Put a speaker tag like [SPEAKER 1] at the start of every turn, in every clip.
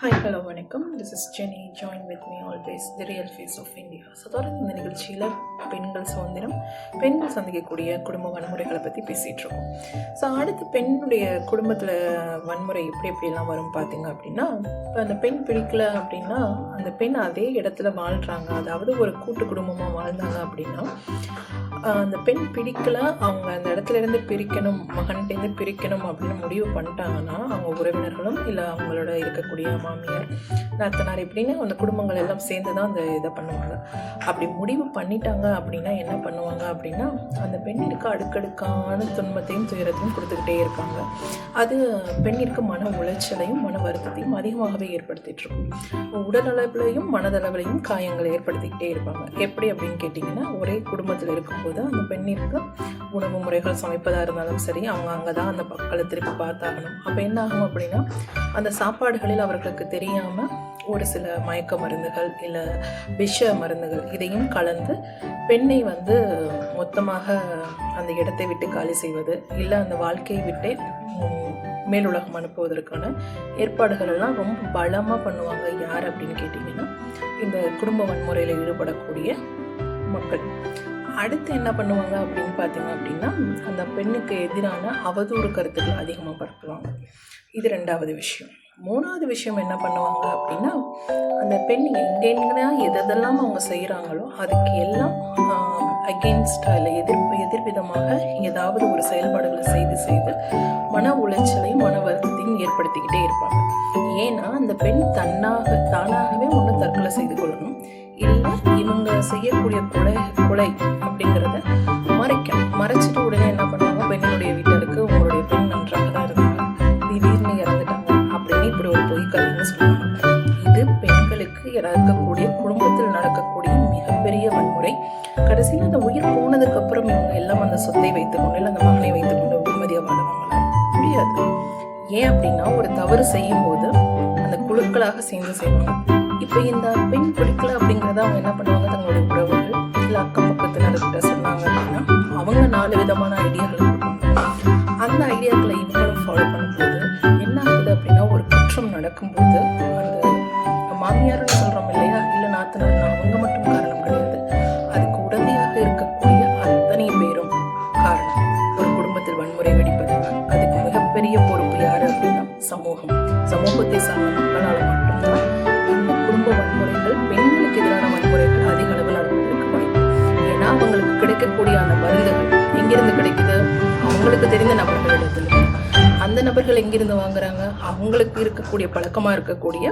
[SPEAKER 1] Hello வணக்கம். This is Jenny. Join with me always the real face of India. So தொடர்ந்து இந்த நிகழ்ச்சியில் பெண்கள் சுதந்திரம், பெண்கள் சந்திக்கக்கூடிய குடும்ப வன்முறைகளை பற்றி பேசிகிட்ருக்கோம். ஸோ அடுத்து பெண்ணுடைய குடும்பத்தில் வன்முறை எப்படிலாம் வரும் பார்த்திங்க அப்படின்னா, இப்போ அந்த பெண் பிடிக்கலை அப்படின்னா அந்த பெண் அதே இடத்துல வாழ்கிறாங்க, அதாவது ஒரு கூட்டு குடும்பமாக வாழ்ந்தாங்க அப்படின்னா அந்த பெண் பிடிக்கலை, அவங்க அந்த இடத்துலேருந்து பிரிக்கணும், மகன்கிட்டேருந்து பிரிக்கணும் அப்படின்னு முடிவு பண்ணிட்டாங்கன்னா அவங்க உறவினர்களும் இல்லை அவங்களோட இருக்கக்கூடிய மாமியார், நாத்தனார் இப்படின்னு அந்த குடும்பங்கள் எல்லாம் சேர்ந்து தான் அந்த இதை பண்ணுவாங்க. அப்படி முடிவு பண்ணிட்டாங்க அப்படின்னா என்ன பண்ணுவாங்க அப்படின்னா அந்த பெண்ணிற்கு அடுக்கடுக்கான துன்பத்தையும் துயரத்தையும் கொடுத்துக்கிட்டே இருப்பாங்க. அது பெண்ணிற்கு மன உளைச்சலையும் மன வருத்தத்தையும் அதிகமாகவே ஏற்படுத்திட்டு இருக்கும். உடலளவிலையும் மனதளவிலையும் காயங்களை ஏற்படுத்திக்கிட்டே இருப்பாங்க. எப்படி அப்படின்னு கேட்டிங்கன்னா, ஒரே குடும்பத்தில் இருக்கும்போது அந்த பெண்ணிற்கு உணவு முறைகள் சமைப்பதாக இருந்தாலும் சரி, அவங்க அங்கே தான் அந்த பக்களை திருப்பி பார்த்தாகணும். அப்போ என்ன ஆகும் அப்படின்னா அந்த சாப்பாடுகளில் அவர்களுக்கு தெரியாமல் ஒரு சில மயக்க மருந்துகள் இல்லை விஷ மருந்துகள் இதையும் கலந்து பெண்ணை மொத்தமாக அந்த இடத்தை விட்டு காலி செய்வது இல்லை அந்த வாழ்க்கையை விட்டே மேலுலகம் அனுப்புவதற்கான ஏற்பாடுகள் எல்லாம் ரொம்ப பலமாக பண்ணுவாங்க. யார் அப்படின்னு கேட்டிங்கன்னா இந்த குடும்ப வன்முறையில் ஈடுபடக்கூடிய மக்கள். அடுத்து என்ன பண்ணுவாங்க அப்படின்னு பார்த்தீங்க அப்படின்னா அந்த பெண்ணுக்கு எதிரான அவதூறு கருத்துக்கள் அதிகமாக பரப்புவாங்க. இது 2வது விஷயம். 3வது விஷயம் என்ன பண்ணுவாங்க அப்படின்னா அந்த பெண் எங்கெங்கன்னா எதெல்லாம் அவங்க செய்கிறாங்களோ அதுக்கு எல்லாம் அகெயின்ஸ்டாக இல்லை எதிர்விதமாக ஏதாவது ஒரு செயல்பாடுகளை செய்து மன உளைச்சலையும் மன வருத்தத்தையும் ஏற்படுத்திக்கிட்டே இருப்பாங்க. ஏன்னா அந்த பெண் தானாகவே ஒன்று தற்கொலை செய்து கொள்ளணும், இல்லை இவங்க செய்யக்கூடிய கொலை அப்படிங்கிறத மறைச்சிட்டு உடனே என்ன பண்ணுவாங்க, பெண்ணுடைய வீட்டருக்கு உங்களுடைய பெண் நன்றாக தான் இருந்தாங்க, திடீர்னு இறந்துட்டாங்க அப்படின்னு இப்படி ஒரு பொய் கதைன்னு சொல்லுவாங்க. இது பெண்களுக்கு இருக்கக்கூடிய குடும்பத்தில் நடக்கக்கூடிய மிகப்பெரிய வன்முறை. கடைசியில் அந்த உயிர் போனதுக்கு அப்புறம் இவங்க எல்லாம் அந்த சொத்தை வைத்துக்கொண்டு இல்லை அந்த மகனை வைத்துக்கொண்டு நிம்மதியாக வாழவாங்களா? முடியாது. ஏன் அப்படின்னா ஒரு தவறு செய்யும் போது அந்த குழுக்களாக சேர்ந்து செய்வாங்க. இப்போ இந்த பெண் பிடிக்கல அப்படிங்கிறத அவங்க என்ன பண்ணுவாங்க, தங்களுடைய உறவுகள் இல்லை அக்கம் பக்கத்தினர்கிட்ட சொன்னாங்க அப்படின்னா அவங்க 4 விதமான ஐடியாக்கள் கொடுப்பாங்க. அந்த ஐடியாக்களை இவங்களும் ஃபாலோ பண்ணும்போது என்ன ஆகுது அப்படின்னா ஒரு குற்றம் நடக்கும்போது அந்த மாமியார்னு சொல்கிறோம் இல்லையா, இல்லை நாத்தனார், அவங்க மட்டும் காரணம் கிடையாது, அதுக்கு உடனடியாக இருக்கக்கூடிய அத்தனை பேரும் காரணம். ஒரு குடும்பத்தில் வன்முறை வெடிப்பதுன்னா அதுக்கு மிகப்பெரிய பொறுப்பு யார் அப்படின்னா சமூகத்தை சார்ந்த மக்களால் மட்டும்தான் இந்த குடும்ப வன்முறைகள், பெண்களுக்கு எதிரான வன்முறைகள் அதிக அளவில் நடப்பதற்கு வாய்ப்பு. ஏன்னா அவங்களுக்கு கிடைக்கக்கூடிய அந்த மருந்துகள் எங்கிருந்து கிடைக்குது, அவங்களுக்கு தெரிந்த நபர்களிடத்துல. அந்த நபர்கள் எங்கிருந்து வாங்குறாங்க, அவங்களுக்கு இருக்கக்கூடிய பழக்கமாக இருக்கக்கூடிய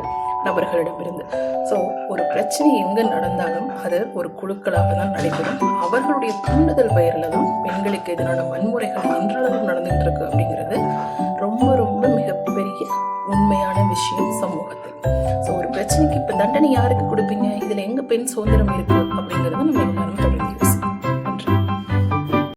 [SPEAKER 1] நபர்களிடமிருந்து. ஸோ ஒரு பிரச்சனை எங்கே நடந்தாலும் அது ஒரு குழுக்களாக தான் நடைபெறும். அவர்களுடைய தூண்டுதல் பெயரில் தான் பெண்களுக்கு எதிரான வன்முறைகள் இன்றளவும் நடந்துகிட்டு இருக்கு அப்படிங்கிறது ரொம்ப ரொம்ப மிகப்பெரிய உண்மையான விஷயம் சமூகத்தில். ஸோ ஒரு பிரச்சனைக்கு இப்போ தண்டனை யாருக்கு கொடுப்பீங்க, இதில் எங்கே பெண் சுதந்திரம் இருக்குது அப்படிங்கிறத நம்ம எல்லாரும் தொடர்ந்து